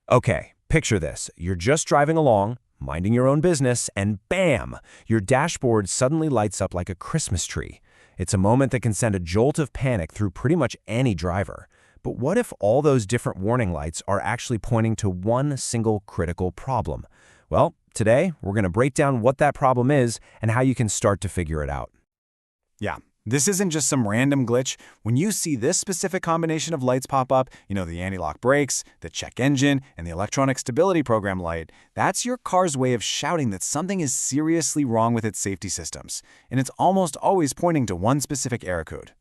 Okay, picture this. You're just driving along, minding your own business, and bam! Your dashboard suddenly lights up like a Christmas tree. It's a moment that can send a jolt of panic through pretty much any driver. But what if all those different warning lights are actually pointing to one single critical problem? Well, today we're going to break down what that problem is and how you can start to figure it out. Yeah, this isn't just some random glitch. When you see this specific combination of lights pop up, the anti-lock brakes, the check engine, and the electronic stability program light, that's your car's way of shouting that something is seriously wrong with its safety systems. And it's almost always pointing to one specific error code.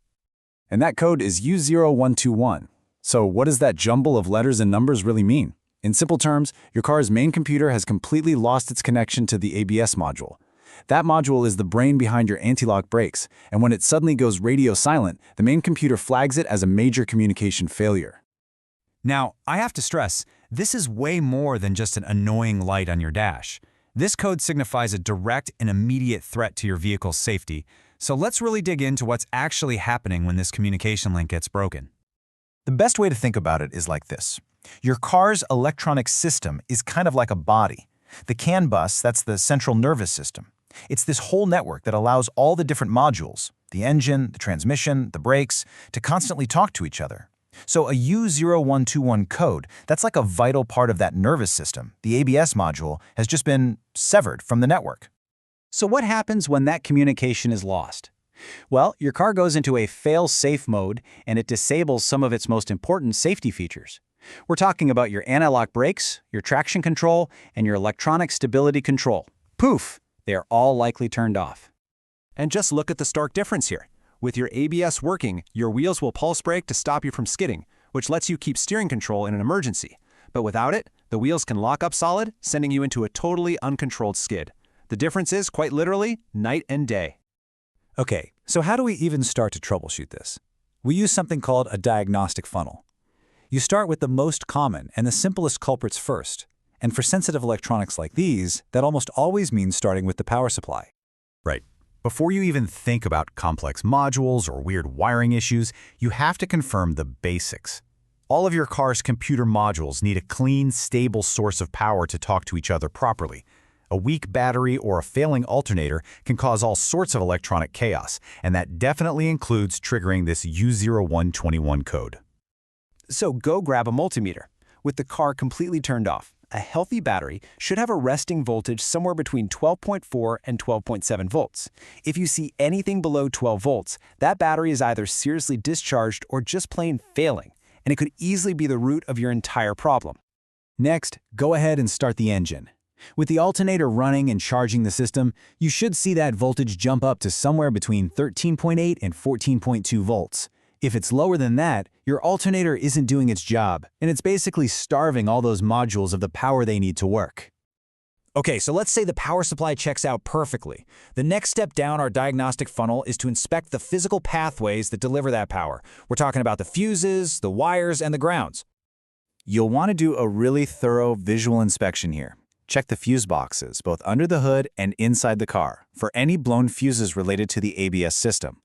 And that code is U0121. So what does that jumble of letters and numbers really mean? In simple terms, your car's main computer has completely lost its connection to the ABS module. That module is the brain behind your anti-lock brakes, and when it suddenly goes radio silent, the main computer flags it as a major communication failure. Now, I have to stress, this is way more than just an annoying light on your dash. This code signifies a direct and immediate threat to your vehicle's safety, so let's really dig into what's actually happening when this communication link gets broken. The best way to think about it is like this. Your car's electronic system is kind of like a body. The CAN bus, that's the central nervous system. It's this whole network that allows all the different modules, the engine, the transmission, the brakes, to constantly talk to each other. So a U0121 code, that's like a vital part of that nervous system, the ABS module, has just been severed from the network. So what happens when that communication is lost? Well, your car goes into a fail-safe mode and it disables some of its most important safety features. We're talking about your anti-lock brakes, your traction control, and your electronic stability control. Poof! They are all likely turned off. And just look at the stark difference here. With your ABS working, your wheels will pulse brake to stop you from skidding, which lets you keep steering control in an emergency. But without it, the wheels can lock up solid, sending you into a totally uncontrolled skid. The difference is, quite literally, night and day. Okay, so how do we even start to troubleshoot this? We use something called a diagnostic funnel. You start with the most common and the simplest culprits first. And for sensitive electronics like these, that almost always means starting with the power supply. Right. Before you even think about complex modules or weird wiring issues, you have to confirm the basics. All of your car's computer modules need a clean, stable source of power to talk to each other properly. A weak battery or a failing alternator can cause all sorts of electronic chaos, and that definitely includes triggering this U0121 code. So go grab a multimeter. With the car completely turned off, a healthy battery should have a resting voltage somewhere between 12.4 and 12.7 volts. If you see anything below 12 volts, that battery is either seriously discharged or just plain failing, and it could easily be the root of your entire problem. Next, go ahead and start the engine. With the alternator running and charging the system, you should see that voltage jump up to somewhere between 13.8 and 14.2 volts. If it's lower than that, your alternator isn't doing its job, and it's basically starving all those modules of the power they need to work. Okay, so let's say the power supply checks out perfectly. The next step down our diagnostic funnel is to inspect the physical pathways that deliver that power. We're talking about the fuses, the wires, and the grounds. You'll want to do a really thorough visual inspection here. Check the fuse boxes, both under the hood and inside the car, for any blown fuses related to the ABS system.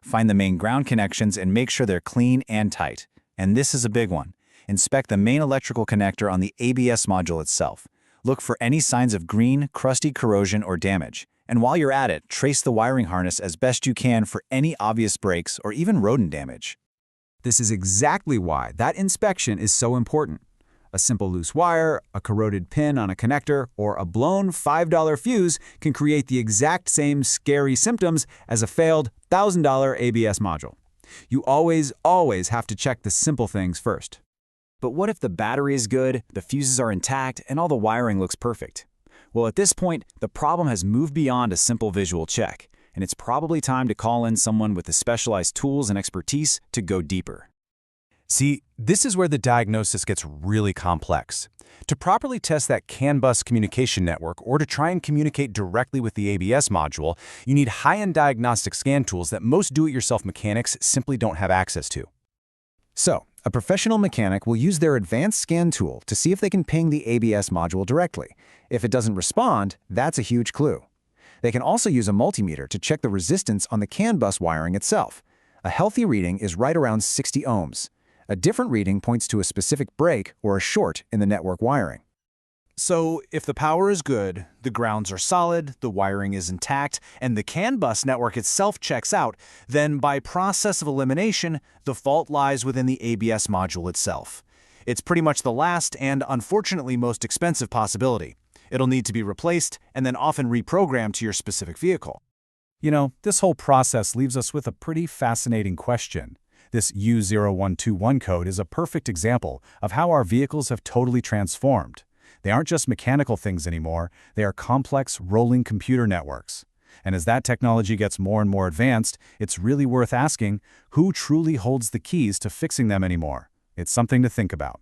Find the main ground connections and make sure they're clean and tight. And this is a big one. Inspect the main electrical connector on the ABS module itself. Look for any signs of green, crusty corrosion or damage. And while you're at it, trace the wiring harness as best you can for any obvious breaks or even rodent damage. This is exactly why that inspection is so important. A simple loose wire, a corroded pin on a connector, or a blown $5 fuse can create the exact same scary symptoms as a failed $1,000 ABS module. You always have to check the simple things first. But what if the battery is good, the fuses are intact, and all the wiring looks perfect? Well, at this point, the problem has moved beyond a simple visual check, and it's probably time to call in someone with the specialized tools and expertise to go deeper. See, this is where the diagnosis gets really complex. To properly test that CAN bus communication network or to try and communicate directly with the ABS module, you need high-end diagnostic scan tools that most do-it-yourself mechanics simply don't have access to. So, a professional mechanic will use their advanced scan tool to see if they can ping the ABS module directly. If it doesn't respond, that's a huge clue. They can also use a multimeter to check the resistance on the CAN bus wiring itself. A healthy reading is right around 60 ohms. A different reading points to a specific break or a short in the network wiring. So, if the power is good, the grounds are solid, the wiring is intact, and the CAN bus network itself checks out, then by process of elimination, the fault lies within the ABS module itself. It's pretty much the last and, unfortunately, most expensive possibility. It'll need to be replaced and then often reprogrammed to your specific vehicle. You know, this whole process leaves us with a pretty fascinating question. This U0121 code is a perfect example of how our vehicles have totally transformed. They aren't just mechanical things anymore, they are complex, rolling computer networks. And as that technology gets more and more advanced, it's really worth asking, who truly holds the keys to fixing them anymore? It's something to think about.